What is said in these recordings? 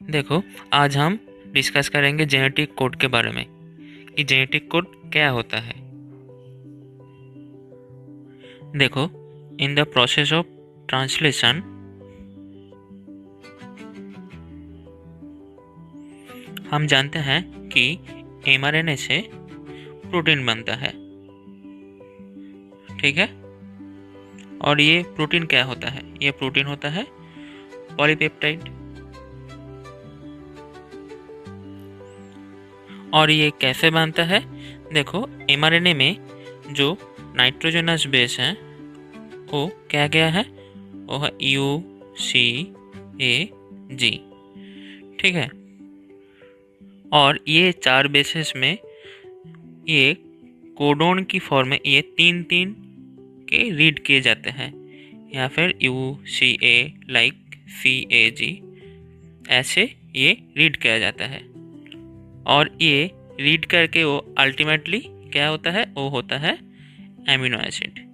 देखो, आज हम डिस्कस करेंगे जेनेटिक कोड के बारे में कि जेनेटिक कोड क्या होता है। देखो, in the process of translation हम जानते हैं कि एमआरएनए से प्रोटीन बनता है, ठीक है। और ये प्रोटीन क्या होता है? ये प्रोटीन होता है पॉलीपेप्टाइड। और ये कैसे बनता है? देखो, एमआरएनए में जो नाइट्रोजनस बेस है वो क्या क्या है? वो है UCAG, ठीक है। और ये 4 बेसेस में ये कोडोन की फॉर्म में ये 3-3 के रीड किए जाते हैं, या फिर UCA लाइक CAG ऐसे ये रीड किया जाता है। और ये रीड करके वो अल्टीमेटली क्या होता है? वो होता है एमिनो एसिड।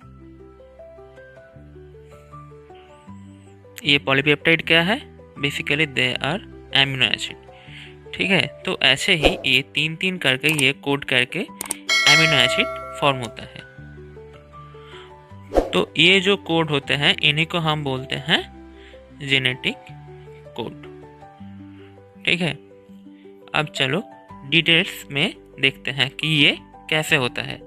ये पॉलीपेप्टाइड क्या है? Basically they are amino acid, ठीक है। तो ऐसे ही ये 3-3 करके ये कोड करके एमिनो एसिड फॉर्म होता है। तो ये जो कोड होते हैं इन्हीं को हम बोलते हैं जेनेटिक कोड, ठीक है। अब चलो डिटेल्स में देखते हैं कि ये कैसे होता है।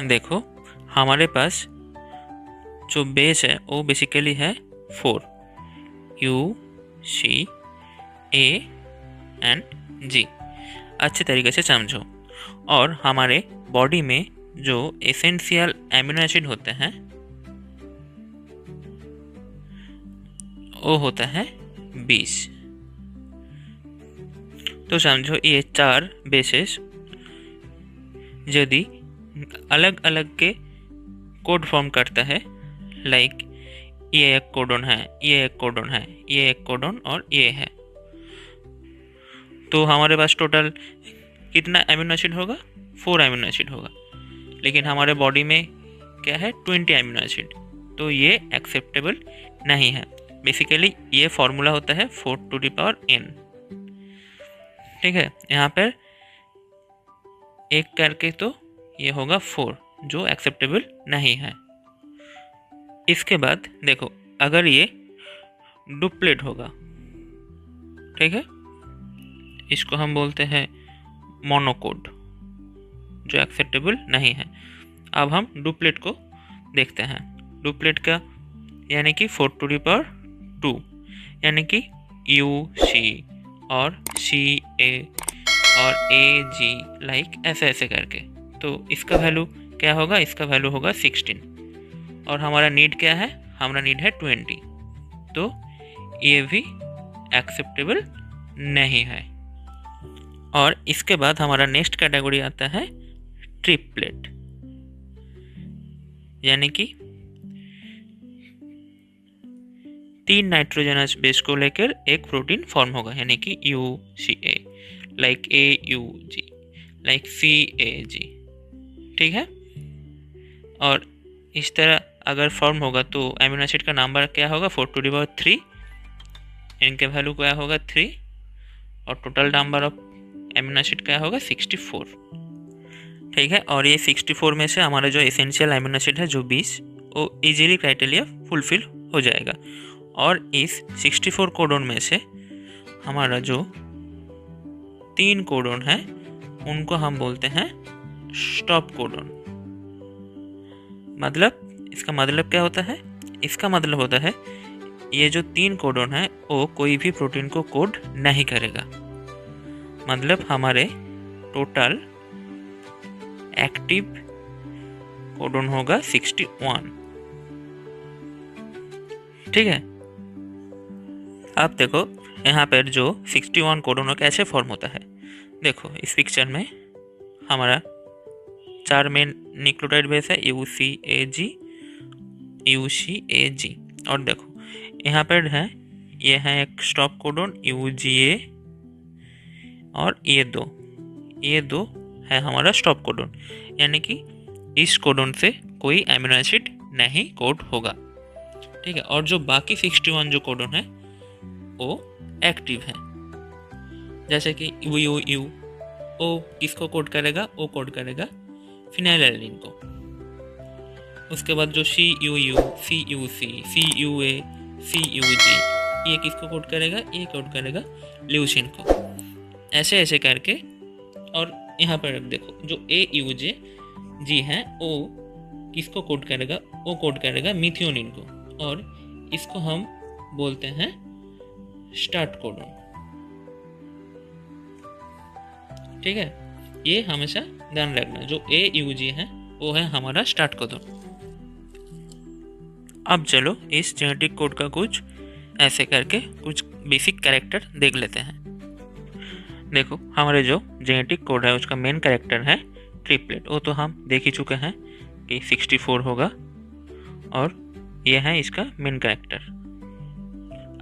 देखो, हमारे पास जो बेस है वो बेसिकली है 4, UCAG। अच्छे तरीके से समझो। और हमारे बॉडी में जो एसेंशियल एमिनो एसिड होते हैं वो होता है 20। तो समझो ये 4 बेसेस यदि अलग अलग के कोड फॉर्म करता है, लाइक ये एक कोडोन है, ये एक कोडोन है, ये एक कोडोन और ये है, तो हमारे पास टोटल कितना एमिनो एसिड होगा? 4 एमिनो एसिड होगा। लेकिन हमारे बॉडी में क्या है? 20 एमिनो एसिड। तो ये एक्सेप्टेबल नहीं है। बेसिकली ये फॉर्मूला होता है 4⁴N, ठीक है। यहाँ पर एक करके तो ये होगा 4, जो एक्सेप्टेबल नहीं है। इसके बाद देखो, अगर ये डुप्लेट होगा, ठीक है, इसको हम बोलते हैं मोनोकोड, जो एक्सेप्टेबल नहीं है। अब हम डुप्लेट को देखते हैं। डुप्लेट का यानी कि 4⁴2, यानी कि UC और CA और AG लाइक ऐसे ऐसे करके। तो इसका वैल्यू क्या होगा? इसका वैल्यू होगा 16। और हमारा नीड क्या है? हमारा नीड है 20। तो ये भी एक्सेप्टेबल नहीं है। और इसके बाद हमारा नेक्स्ट कैटेगरी आता है ट्रिपलेट, यानी कि 3 नाइट्रोजनस बेस को लेकर एक प्रोटीन फॉर्म होगा, यानी कि UCA like AUG like CAG, ठीक है। और इस तरह अगर फॉर्म होगा तो एमिनो एसिड का नंबर क्या होगा? 4⁵, इनके वैल्यू क्या होगा? 3। और total number of amino acid क्या होगा? 64, ठीक है। और ये 64 में से हमारा जो एसेंशियल एमिनो एसिड है जो 20, वो इजीली क्राइटेरिया फुलफिल हो जाएगा। और इस 64 कोडोन में से हमारा जो 3 कोडोन है उनको हम बोलते हैं स्टॉप कोडोन। मतलब इसका मतलब क्या होता है? इसका मतलब होता है ये जो 3 कोडोन है वो कोई भी प्रोटीन को कोड नहीं करेगा। मतलब हमारे टोटल एक्टिव कोडोन होगा 61, ठीक है। अब देखो यहाँ पर जो 61 कोडोन कैसे फॉर्म होता है। देखो इस पिक्चर में हमारा 4 मेन न्यूक्लियोटाइड बेस है UCAG, UCAG। और देखो यहाँ पर है, ये है एक स्टॉप कोडोन UGA, और ये दो है हमारा स्टॉप कोडोन, यानी कि इस कोडोन से कोई एमिनो एसिड नहीं कोड होगा, ठीक है। और जो बाकी 61 जो कोडोन है ओ एक्टिव है। जैसे कि यू ओ किसको कोड करेगा? ओ कोड करेगा फिनाइलएलनिन को। उसके बाद जो C U C U A C U G, ये किसको कोड करेगा? ये कोड करेगा ल्यूसीन को। ऐसे ऐसे करके, और यहाँ पर देखो जो ए यू जी है, ओ किसको कोड करेगा? ओ कोड करेगा मिथियोनिन को, और इसको हम बोलते हैं स्टार्ट कोडन। ठीक है, ये हमेशा ध्यान रखना, जो ए यू जी है वो है हमारा स्टार्ट कोडन। अब चलो इस जेनेटिक कोड का कुछ ऐसे करके कुछ बेसिक कैरेक्टर देख लेते हैं। देखो हमारे जो जेनेटिक कोड है उसका मेन कैरेक्टर है ट्रिपलेट। वो तो हम देख ही चुके हैं कि 64 होगा, और यह है इसका मेन कैरेक्टर।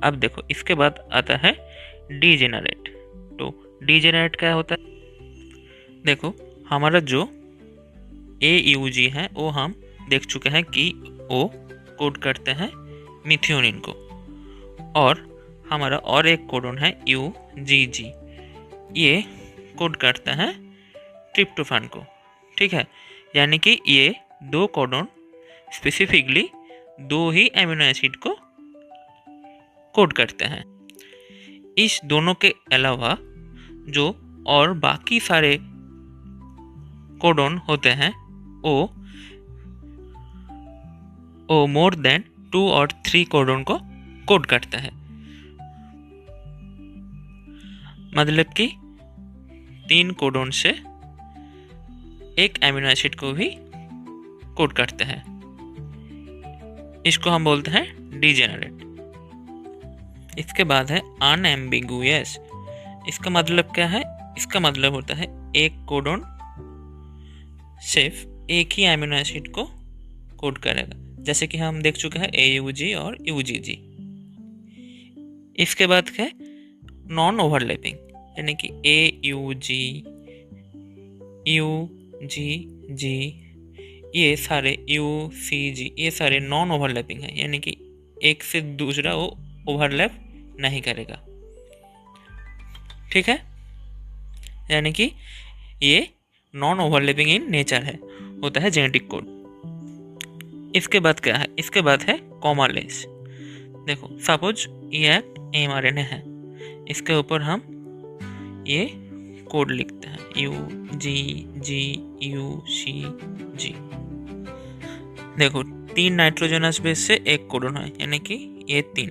अब देखो इसके बाद आता है डीजेनरेट। तो डीजेनरेट क्या होता है? देखो हमारा जो ए यू जी है वो हम देख चुके हैं कि वो कोड करते हैं मिथियोनिन को, और हमारा और एक कोडन है यू जी जी, ये कोड करता है ट्रिप्टोफैन को। ठीक है, यानी कि ये दो कोडन स्पेसिफिकली दो ही एमिनो एसिड को कोड करते हैं। इस दोनों के अलावा जो और बाकी सारे कोडन होते हैं वो मोर देन 2 और 3 कोडन को कोड करता है। मतलब कि 3 कोडन से एक एमिनो एसिड को भी कोड करते हैं। इसको हम बोलते हैं डीजेनरेट। इसके बाद है अनएम्बिगुअस। इसका मतलब क्या है? इसका मतलब होता है एक कोडन सिर्फ एक ही एमिनो एसिड को कोड करेगा, जैसे कि हम देख चुके हैं AUG और UGG। इसके बाद है नॉन ओवरलैपिंग, यानी कि AUG UGG ये सारे UCG ये सारे नॉन ओवरलैपिंग है, यानी कि एक से दूसरा वो ओवरलैप नहीं करेगा। ठीक है, यानी कि ये नॉन ओवरलैपिंग इन नेचर है, होता है जेनेटिक कोड। इसके बाद क्या है? इसके बाद है कॉमालेस। देखो सपोज ये mRNA है, इसके ऊपर हम ये कोड लिखते हैं UGG UCG। देखो 3 नाइट्रोजनस बेस से एक कोडन है, यानी कि ये 3,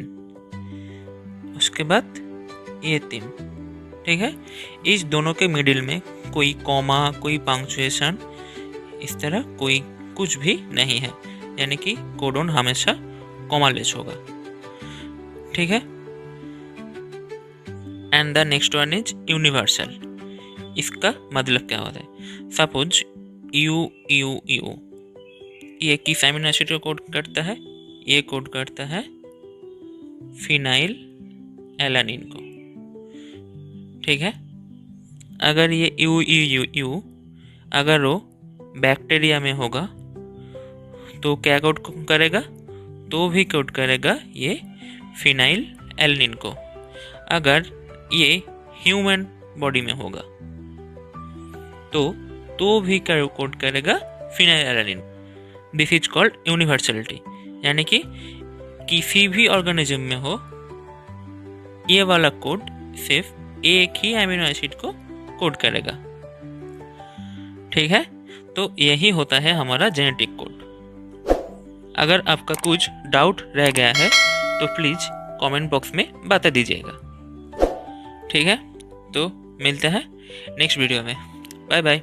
उसके बाद ये 3। ठीक है, इस दोनों के मिडिल में कोई कॉमा, कोई पंक्चुएशन, इस तरह कोई कुछ भी नहीं है, यानी कि कोडन हमेशा कॉमालेस होगा। ठीक है, and the next one is universal. इसका मतलब क्या होता है? सपोज यू ये किस एमिनो एसिड को कोड करता है? ये कोड करता है फिनाइल एलानिन को। ठीक है, अगर ये यू अगर वो बैक्टीरिया में होगा तो क्या कोड करेगा? तो भी कोड करेगा ये फिनाइल एलानिन को। अगर ये ह्यूमन बॉडी में होगा तो भी कोड करेगा phenyl alanine. This is called universality, यानी कि किसी भी ऑर्गेनिज्म में हो ये वाला कोड सिर्फ एक ही एमिनो एसिड को कोड करेगा। ठीक है, तो यही होता है हमारा जेनेटिक कोड। अगर आपका कुछ डाउट रह गया है तो प्लीज़ कमेंट बॉक्स में बता दीजिएगा। ठीक है, तो मिलते हैं नेक्स्ट वीडियो में। Bye bye.